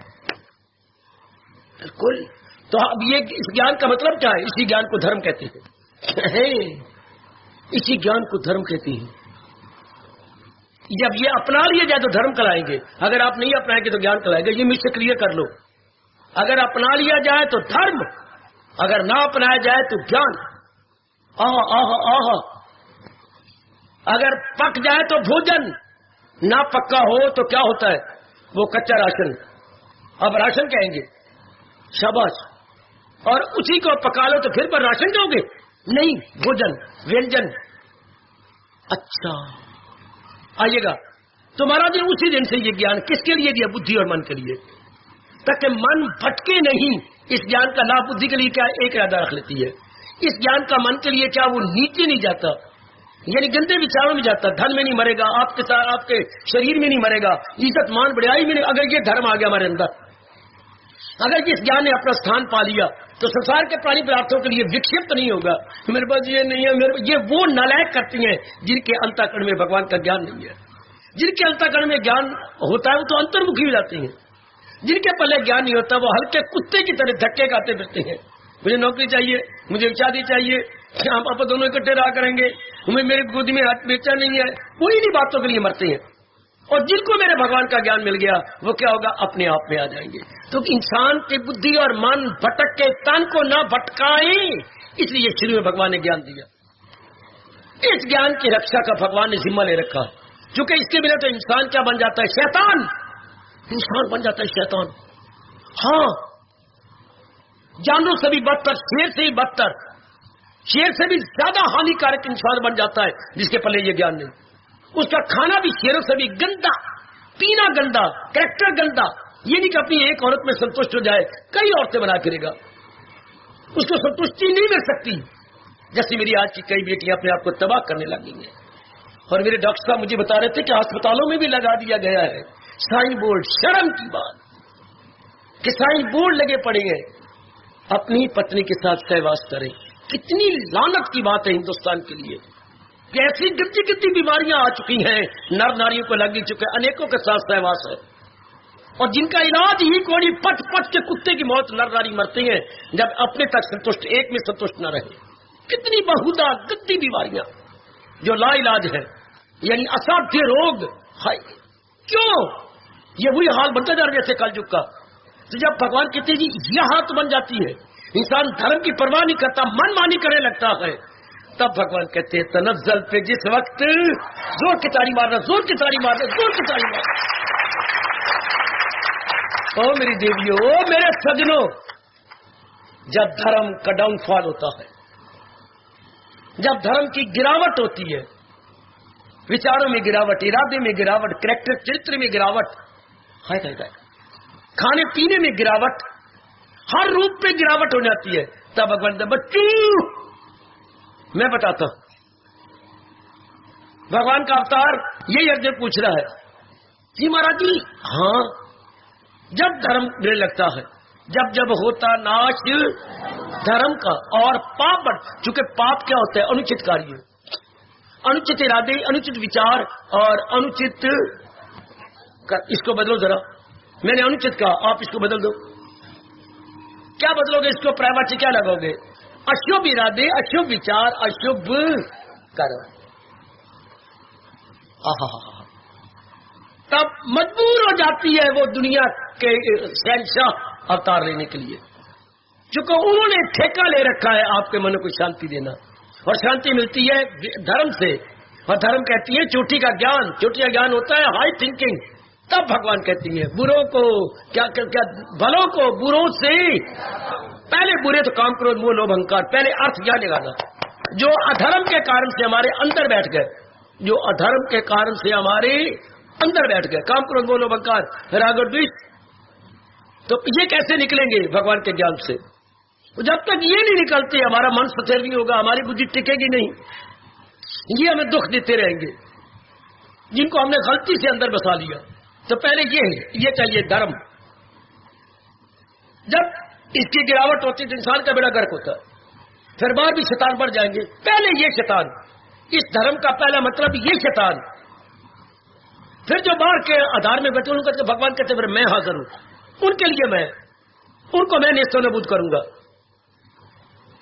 बिल्कुल। तो अब ये इस ज्ञान का मतलब क्या है? इसी ज्ञान को धर्म कहते हैं इसी ज्ञान को धर्म कहते हैं। जब ये अपना लिए जाए तो धर्म कहलाएंगे, अगर आप नहीं अपनाएंगे तो ज्ञान कहलाएगा। ये मुझसे क्लियर कर लो, अगर अपना लिया जाए तो धर्म, अगर ना अपनाया जाए तो ज्ञान। आह आह आह, अगर पक जाए तो भोजन, ना पक्का हो तो क्या होता है, वो कच्चा राशन। अब राशन कहेंगे, शाबाश। और उसी को पका लो तो फिर पर राशन कहोगे? नहीं, भोजन, व्यंजन। अच्छा, आइएगा। तो महाराज ने उसी दिन से ये ज्ञान किसके लिए दिया? बुद्धि और मन के लिए, ताकि मन भटके नहीं। इस ज्ञान का लाभ बुद्धि के लिए क्या एक इरादा रख लेती है, इस ज्ञान का मन के लिए क्या वो नीचे नहीं जाता, यानी गंदे विचारों में जाता, धन में नहीं मरेगा, आपके साथ आपके शरीर में नहीं मरेगा, इज्जत मान बढ़ाई में नहीं। अगर ये धर्म आ गया हमारे अंदर, अगर इस ज्ञान ने अपना स्थान पा लिया तो संसार के प्राणी पदार्थों के लिए विक्षिप्त नहीं होगा। मेरे पास ये नहीं है, मेरे ये वो नालायक करती हैं जिनके अंतःकरण में भगवान का ज्ञान नहीं है। जिनके अंतःकरण में ज्ञान होता है वो तो अंतर्मुखी हो जाते हैं, जिनके पहले ज्ञान नहीं होता वो हल्के कुत्ते की तरह धक्के खाते फिरते हैं। मुझे नौकरी चाहिए, मुझे शादी चाहिए, हम आप दोनों इकट्ठे रहा करेंगे, मेरी गोदी में हाथ बेचा नहीं है, कोई नहीं बातों के लिए मरते हैं। और जिनको मेरे भगवान का ज्ञान मिल गया वो क्या होगा, अपने आप में आ जाएंगे। तो इंसान की बुद्धि और मन भटक के तन को न भटकाए, इसलिए शुरू में भगवान ने ज्ञान दिया। इस ज्ञान की रक्षा का भगवान ने जिम्मा ले रखा, क्योंकि इसके बिना तो इंसान क्या बन जाता है, शैतान। इंसान बन जाता है शैतान। हाँ, जानवरों से भी बदतर, शेर से भी बदतर, शेर से भी ज्यादा हानिकारक इंसान बन जाता है जिसके पहले ये ज्ञान नहीं। उसका खाना भी शेरों से भी गंदा, पीना गंदा, कैरेक्टर गंदा। ये नहीं कि अपनी एक औरत में संतुष्ट हो जाए, कई औरतें बना फिरेगा, उसको संतुष्टि नहीं मिल सकती। जैसे मेरी आज की कई बेटियां अपने आप को तबाह करने लगी हैं, और मेरे डॉक्टर साहब मुझे बता रहे थे कि अस्पतालों में भी लगा दिया गया है साइन बोर्ड। शर्म की बात कि साइन बोर्ड लगे पड़े हैं, अपनी पत्नी के साथ सहवास करें। कितनी लानत की बात है हिंदुस्तान के लिए। कैसी गंदी गंदी बीमारियां आ चुकी हैं, नर नारियों को लग चुके, अनेकों के साथ सहवास है, और जिनका इलाज ही कोई पट पट के कुत्ते की मौत नर नारी मरती हैं जब अपने तक संतुष्ट, एक में संतुष्ट न रहे। कितनी बहुधा गंदी बीमारियां जो लाइलाज है, यानी असाध्य रोग। हाय, क्यों ये वही हाल बनता जा रहा है जैसे कलयुग का। तो जब भगवान कहते जी यह हाथ बन जाती है, इंसान धर्म की परवाह नहीं करता, मनमानी करने लगता है, तब भगवान कहते हैं तनज्जल पे जिस वक्त जोर की ताड़ी मारना, जोर की ताड़ी मारना, जोर की ताड़ी मारना। ओ मेरी देवियों, ओ मेरे सजनों, जब धर्म का डाउनफॉल होता है, जब धर्म की गिरावट होती है, विचारों में गिरावट, इरादे में गिरावट, कैरेक्टर चरित्र में गिरावट, हाय हाय हाय, खाने पीने में गिरावट, हर रूप पे गिरावट हो जाती है, तब भगवान ने बच्चों मैं बताता हूं। भगवान का अवतार यही अर्जुन पूछ रहा है जी महाराज जी, हाँ जब धर्म गिरने लगता है, जब जब होता नाश धर्म का और पाप बढ़, चूंकि पाप क्या होता है? अनुचित कार्य, अनुचित इरादे, अनुचित विचार और अनुचित इसको बदलो जरा, मैंने अनुचित कहा, आप इसको बदल दो। क्या बदलोगे इसको? प्रायवाची क्या लगाओगे? अशुभ इरादे, अशुभ विचार, अशुभ कर्म। तब मजबूर हो जाती है वो दुनिया के शहंशाह अवतार लेने के लिए, क्योंकि उन्होंने ठेका ले रखा है आपके मन को शांति देना, और शांति मिलती है धर्म से। और धर्म कहती है चोटी का ज्ञान, चोटी का ज्ञान होता है हाई थिंकिंग। तब भगवान कहती है बुरों को क्या क्या, क्या भलों को बुरों से, पहले बुरे तो काम क्रोध मोह लोभ अहंकार, पहले अर्थ क्या लगाना। जो अधर्म के कारण से हमारे अंदर बैठ गए, जो अधर्म के कारण से हमारे अंदर बैठ गए, काम क्रोध मोह लोभ अहंकार राग और द्वेष, तो ये कैसे निकलेंगे? भगवान के ज्ञान से। जब तक ये नहीं निकलते हमारा मन स्थिर नहीं होगा, हमारी बुद्धि टिकेगी नहीं, ये हमें दुख देते रहेंगे। जिनको हमने गलती से अंदर बसा लिया, तो पहले ये चाहिए धर्म। जब इसकी गिरावट होती तो इंसान का बेड़ा गर्क होता है, फिर बार भी शैतान बढ़ जाएंगे। पहले ये शैतान, इस धर्म का पहला मतलब ये शैतान, फिर जो बाहर के आधार में बैठे उनको भगवान कहते फिर मैं हाजिर हूं, उनके लिए मैं, उनको मैं नेस्तनाबूद करूंगा।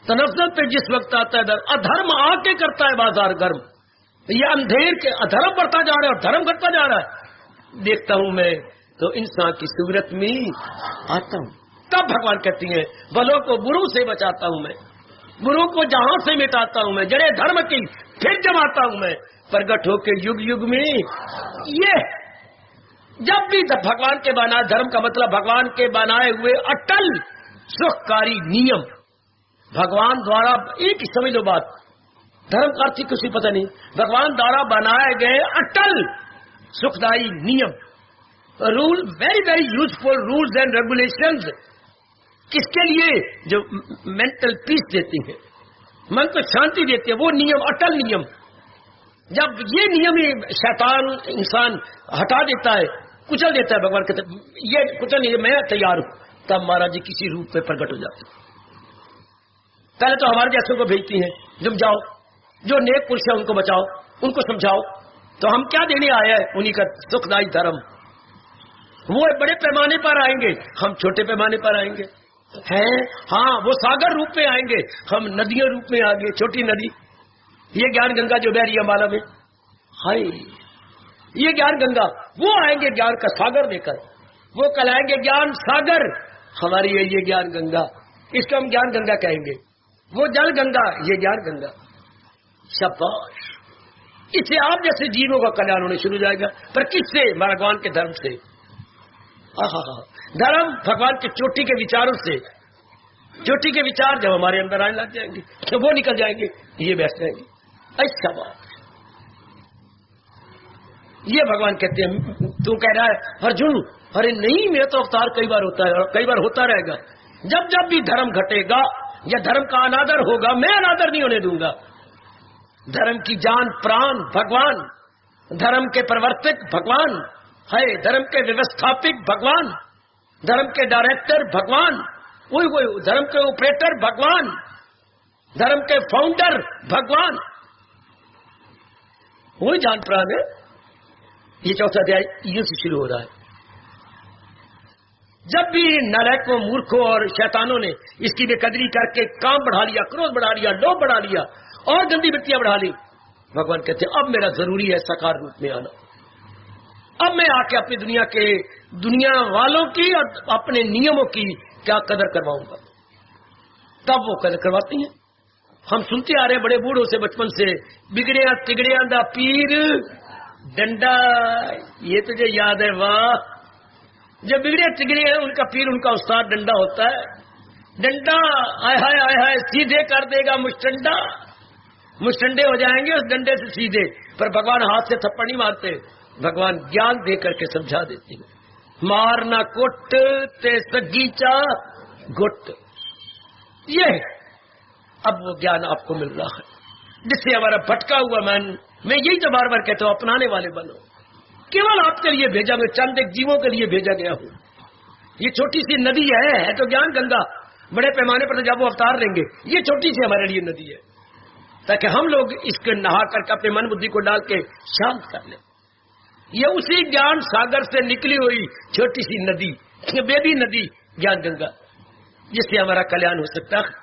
तनफ्फुल पे जिस वक्त आता है अधर्म आके करता है बाजार गर्म, ये अंधेर के अधर्म बढ़ता जा रहा है और धर्म घटता जा रहा है। देखता हूं मैं तो इंसान की सूरत में आता हूं। तब भगवान कहती है भलों को बुरों से बचाता हूं मैं, बुरों को जहां से मिटाता हूं मैं, जड़े धर्म की फिर जमाता हूं मैं, प्रगट होके युग युग में। ये जब भी भगवान के बनाए, धर्म का मतलब भगवान के बनाए हुए अटल सुखकारी नियम, भगवान द्वारा, एक समझ लो बात, धर्म का अर्थ कुछ भी पता नहीं, भगवान द्वारा बनाए गए अटल सुखदायी नियम, rule, very very useful rules and regulations. किसके लिए? जो मेंटल पीस देती है, मन को शांति देती है, वो नियम, अटल नियम। जब ये नियम ही शैतान इंसान हटा देता है, कुचल देता है, भगवान कहते ये कुचल नहीं, मैं तैयार हूं, तब महाराज जी किसी रूप में प्रकट हो जाते। पहले तो हमारे जैसों को भेजती हैं, तुम जाओ, जो नेक पुरुष है उनको बचाओ, उनको समझाओ। तो हम क्या देने आए हैं? उन्हीं का सुखदायी धर्म। वो बड़े पैमाने पर आएंगे, हम छोटे पैमाने पर आएंगे हैं। हाँ, वो सागर रूप में आएंगे, हम नदियों रूप में आएंगे, छोटी नदी। ये ज्ञान गंगा जो बह रही है माला में, हाय, ये ज्ञान गंगा, वो आएंगे ज्ञान का सागर लेकर, वो कल आएंगे ज्ञान सागर। हमारी ये ज्ञान गंगा, इसको हम ज्ञान गंगा कहेंगे। वो जल गंगा, ये ज्ञान गंगा। शाबाश, इससे आप जैसे जीवों का कल्याण होने शुरू हो जाएगा। पर किससे? भगवान के धर्म से। धर्म भगवान के चोटी के विचारों से। चोटी के विचार जब हमारे अंदर आने लग जाएंगे तो वो निकल जाएंगे, ये बैठ जाएंगे। अच्छा बात, ये भगवान कहते हैं। तू कह रहा है अर्जुन, अरे नहीं, मेरा तो अवतार कई बार होता है और कई बार होता रहेगा। जब जब भी धर्म घटेगा या धर्म का अनादर होगा, मैं अनादर नहीं होने दूंगा। धर्म की जान प्राण भगवान, धर्म के प्रवर्तक भगवान है, धर्म के व्यवस्थापिक भगवान, धर्म के डायरेक्टर भगवान, वही धर्म के ऑपरेटर भगवान, धर्म के फाउंडर भगवान, वही जान प्राण है। ये चौथा अध्याय यूं से शुरू हो रहा है। जब भी नालायकों, मूर्खों और शैतानों ने इसकी बेकदरी करके काम बढ़ा लिया, क्रोध बढ़ा लिया, लोभ बढ़ा लिया और गंदी वृत्तियां बढ़ा ली, भगवान कहते अब मेरा जरूरी है साकार रूप में आना। अब मैं आके अपनी दुनिया वालों की और अपने नियमों की क्या कदर करवाऊंगा। तब वो कदर करवाती हैं। हम सुनते आ रहे हैं बड़े बूढ़ों से बचपन से, बिगड़िया तिगड़िया दा पीर डंडा, ये तुझे याद है? वाह, जो बिगड़े तिगड़े हैं उनका पीर, उनका उस्ताद डंडा होता है। डंडा आय हाय सीधे कर देगा मुस्टंडा, मुस्टंडे हो जाएंगे उस डंडे से सीधे। पर भगवान हाथ से थप्पड़ नहीं मारते, भगवान ज्ञान दे करके समझा देते हैं। मारना कुट ते सगीचा गुट, ये अब वो ज्ञान आपको मिल रहा है, जिससे हमारा भटका हुआ मन, मैं यही तो बार बार कहता हूं, अपनाने वाले बनो। केवल आपके लिए भेजा, मैं चंद एक जीवों के लिए भेजा गया हूं। ये छोटी सी नदी है तो ज्ञान गंगा, बड़े पैमाने पर जब वो अवतार लेंगे, ये छोटी सी हमारे लिए नदी है, ताकि हम लोग इसके नहा करके अपने मन बुद्धि को डाल के शांत कर लें। ये उसी ज्ञान सागर से निकली हुई छोटी सी नदी, बेबी नदी ज्ञान गंगा, जिससे हमारा कल्याण हो सकता है,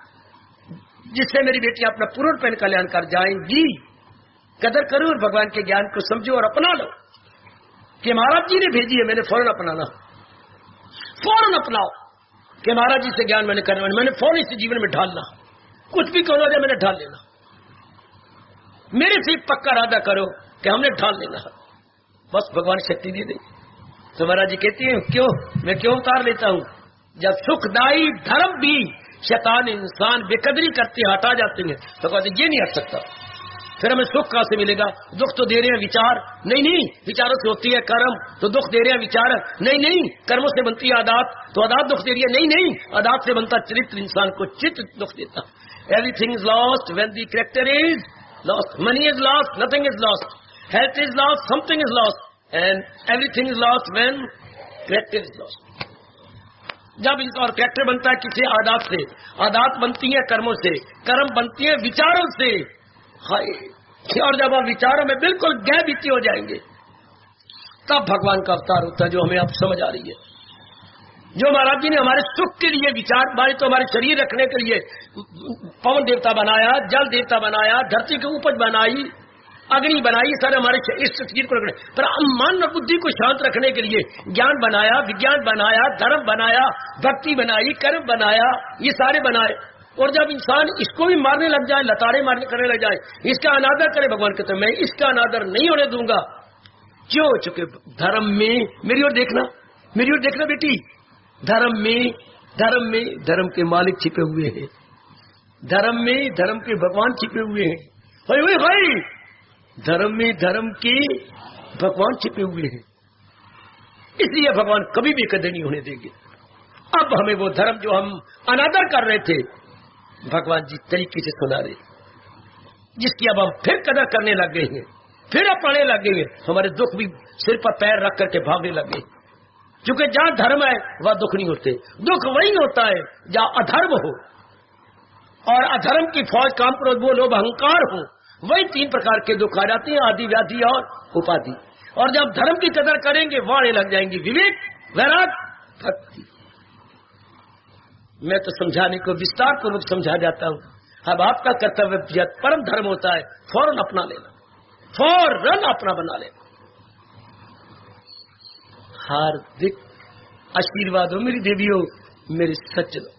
जिससे मेरी बेटी अपना पूर्ण कल्याण कर जाएंगी। कदर करो और भगवान के ज्ञान को समझो और अपना लो कि महाराज जी ने भेजी है, मैंने फौरन अपनाना, फौरन अपनाओ कि महाराज जी से ज्ञान मैंने करना, मैंने फौरन इसे जीवन में ढालना, कुछ भी कहो जाए मैंने ढाल लेना। मेरे से पक्का इरादा करो कि हमने ढाल लेना है, बस भगवान शक्ति दे देंगे। तो महाराज जी कहती है क्यों, मैं क्यों उतार लेता हूं? जब सुखदायी धर्म भी शैतान इंसान बेकदरी करते हटा जाते हैं, तो कहते ये नहीं हट सकता, फिर हमें सुख कहां से मिलेगा? दुख तो दे रहे हैं विचार, नहीं विचारों से होती है कर्म, तो दुख दे रहे हैं विचार, नहीं कर्मों से बनती है आदत, तो आदत दुख दे रही है, नहीं आदत से बनता चरित्र, इंसान को चित्त दुख देता। Everything is lost when the character is lost, money is lost, nothing is lost, health is lost, something is lost, and everything is lost when character is lost. जब और कैरेक्टर बनता है किसी आदत से, आदत बनती है कर्मों से, कर्म बनती है विचारों से, और जब आप विचारों में बिल्कुल गह बीती हो जाएंगे, तब भगवान का अवतार होता है, जो हमें अब समझ आ रही है। जो महाराज जी ने हमारे सुख के लिए विचार बनाए, तो हमारे शरीर रखने के लिए पवन देवता बनाया, जल देवता बनाया, धरती की उपज बनाई, अग्नि बनाई, सारे हमारे इस शरीर को रखने, पर मन और बुद्धि को शांत रखने के लिए ज्ञान बनाया, विज्ञान बनाया, धर्म बनाया, भक्ति बनाई, कर्म बनाया, ये सारे बनाए। और जब इंसान इसको भी मारने लग जाए, लताड़े मारने करने लग जाए, इसका अनादर करे, भगवान कहते मैं इसका अनादर नहीं होने दूंगा। क्यों? चुके धर्म में, मेरी ओर देखना बेटी, धर्म में धर्म के मालिक छिपे हुए हैं, धर्म में धर्म के भगवान छिपे हुए हैं। भाई धर्म में धर्म के भगवान छिपे हुए हैं, इसलिए भगवान कभी भी कदर नहीं होने देंगे। अब हमें वो धर्म जो हम अनादर कर रहे थे, भगवान जी तरीके से सुना रहे, जिसकी अब हम फिर कदर करने लग गए हैं, फिर अपनाने लग गए हैं। हमारे दुख भी सिर पर पैर रख करके भागने लग गए, क्योंकि जहां धर्म है वहां दुख नहीं होते। दुख वही होता है जहां अधर्म हो, और अधर्म की फौज काम, क्रोध, मोह, लोभ, अहंकार हो, वही 3 प्रकार के दुख आ जाते हैं, आदि, व्याधि और उपाधि। और जब धर्म की कदर करेंगे, वाणे लग जाएंगे विवेक, वैराग, भक्ति। मैं तो समझाने को विस्तार पूर्वक समझा जाता हूं। अब आपका कर्तव्य परम धर्म होता है फौरन अपना लेना, फौरन अपना बना लेना। हार्दिक आशीर्वाद हो मेरी देवियों, मेरे सज्जनों।